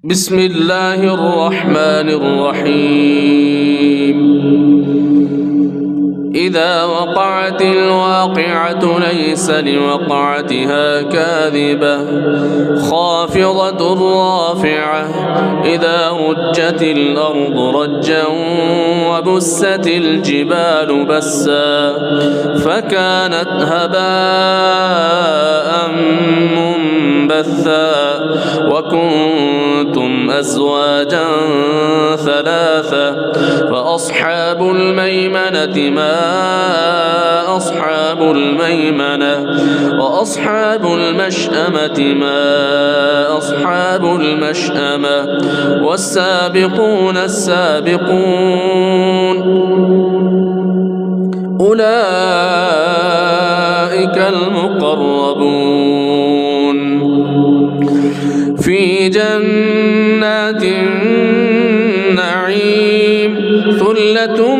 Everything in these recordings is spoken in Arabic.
بسم الله الرحمن الرحيم. إذا وقعت الواقعة ليس لوقعتها كاذبة خافضة رافعة إذا رجت الأرض رجا وبست الجبال بسا فكانت هباء منبثا وكنتم أزواجا ثلاثة فأصحاب الميمنة ما أصحاب الميمنة وأصحاب المشأمة ما أصحاب المشأمة والسابقون السابقون أولئك المقربون في جنات النعيم ثلة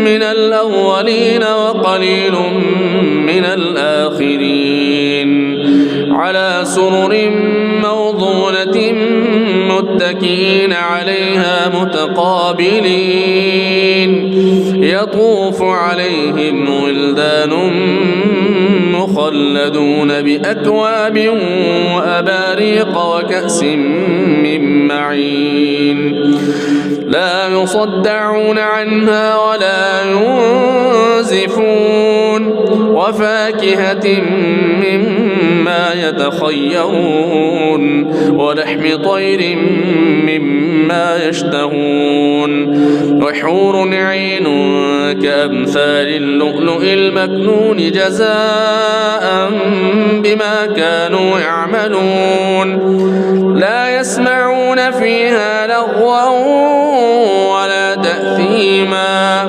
من الأولين وقليل من الآخرين على سرر موضونة متكئين عليها متقابلين يطوف عليهم ولدان مخلدون بأكواب وأباريق وكأس من معين لا يصدعون عنها ولا ينزفون وفاكهة مما يتخيرون ولحم طير مما يشتهون وحور عين كأمثال اللؤلؤ المكنون جزاء بما كانوا يعملون لا يسمعون فيها لغوا ولا تأثيما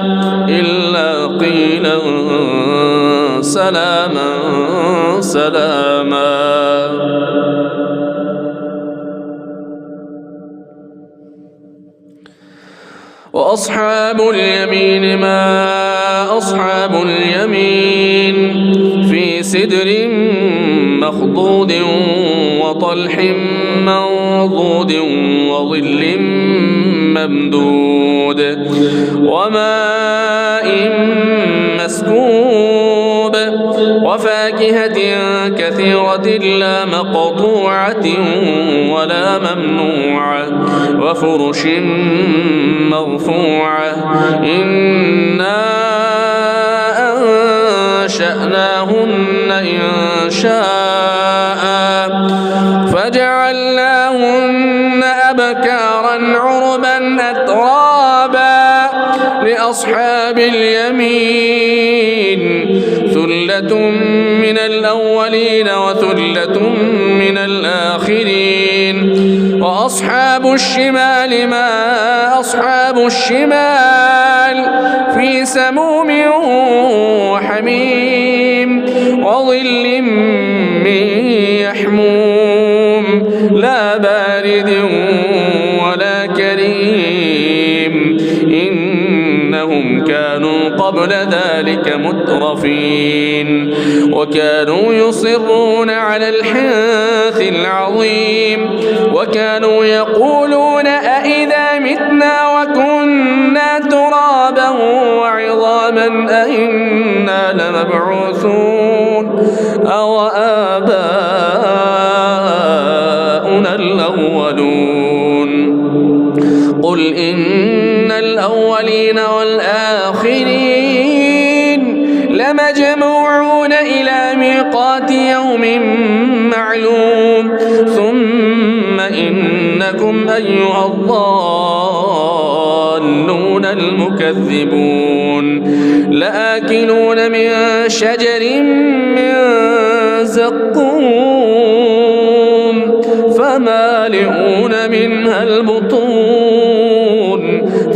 إلا قيلا سلاما سلاما. وأصحاب اليمين ما أصحاب اليمين في سدر مخضود وطلح منضود وظل ممدود وماء مسكوب وفاكهة كثيرة لا مقطوعة ولا ممنوعة وفرش مرفوعة إنا أنشأناهن إنشاء فجعلناهن أبكارا عربا أترابا لأصحاب اليمين ثلة من الأولين وثلة من الآخرين وأصحاب الشمال ما أصحاب الشمال في سموم وحميم وظل من يحموم لا بارد ولا كريم إنهم كانوا قبل ذلك مترفين وكانوا يصرون على الحنث العظيم وكانوا يقولون أئذا متنا وكنا ترابا وعظاما أئنا لمبعوثون أو آباؤنا الأولون قل إن الأولين والآخرين لمجموعون إلى ميقات يوم معلوم ثم إنكم أيها الضالون المكذبون لآكلون من شجر من زقوم فمالئون منها البطون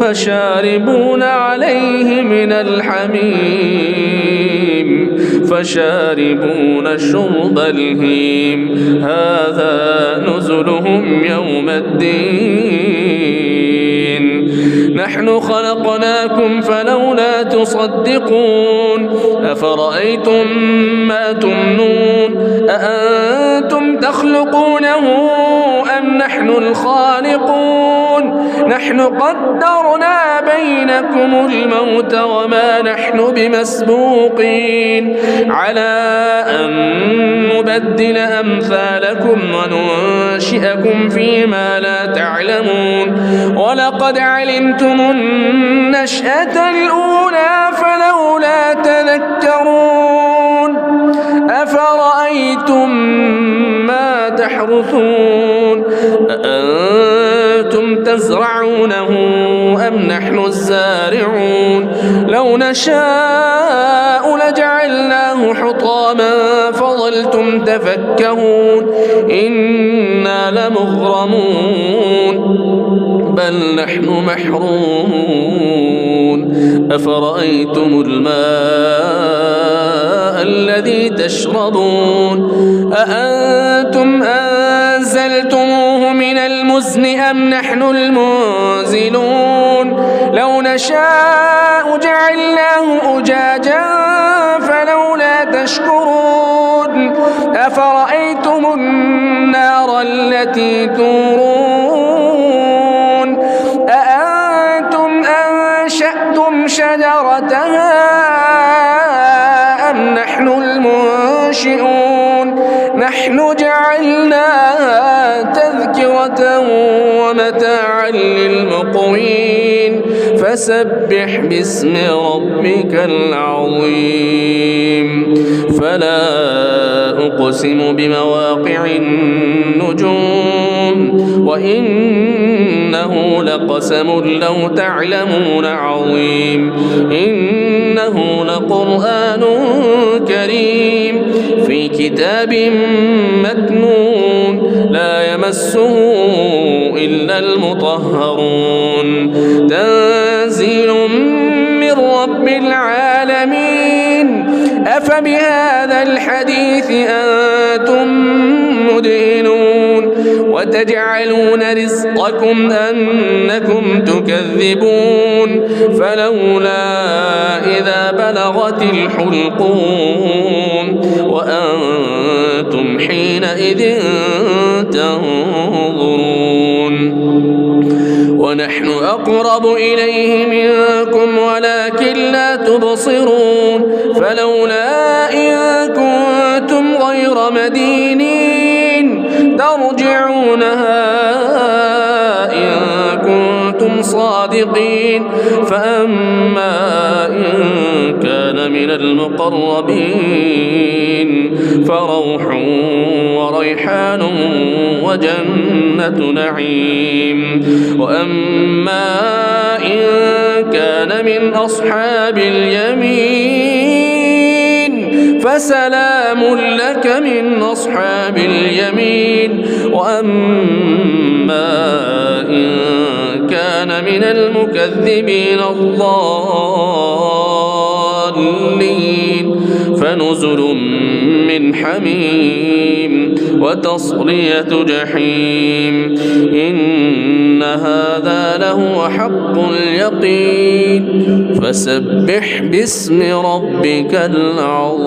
فشاربون عليه من الحميم فشاربون شرب الهيم هذا نزلهم يوم الدين نحن خلقناكم فلولا تصدقون أفرأيتم ما تمنون أأنتم تخلقونه أم نحن الخالقون نحن قدرنا بينكم الموت وما نحن بمسبوقين على أن نبدل أمثالكم وننشئكم فيما لا تعلمون ولقد علمتم النشأة الأولى فلولا تذكرون أفرأيتم ما تحرثون أأنتم تزرعونه أم نحن الزارعون لو نشاء لجعلناه حطاما فظلتم تفكهون إنا لمغرمون بل نحن محرومون أفرأيتم الماء الذي تشربون أأنتم أنزلتموه من المزن أم نحن المنزلون لو نشاء جعلناه أجاجا فلولا تشكرون أفرأيتم النار التي تورون أأنتم أنشأتم شجرتها أم نحن المنشئون نحن جعلناها تذكرة ومتاعا للمقوين فسبح باسم ربك العظيم فلا أقسم بمواقع النجوم وإنه لقسم لو تعلمون عظيم إنه لقرآن كريم في كتاب مكنون لا يمسه إلا المطهرون تنزيل من رب العالمين أفبهذا الحديث أنتم مدهنون وتجعلون رزقكم أنكم تكذبون فلولا إذا بلغت الحلقوم وأنتم حينئذ تنظرون ونحن أقرب إليه منكم ولكن لا تبصرون فلولا إن كنتم غير مدينين ترجعونها إن كنتم صادقين فأما إن كان من المقربين فروح وريحان وجنة نعيم وأما إن كان من أصحاب اليمين فسلام لك من أصحاب اليمين وأما إن كان من المكذبين الضالين فنزل من حميم وتصلية جحيم إن هذا لهو حق اليقين فسبح باسم ربك العظيم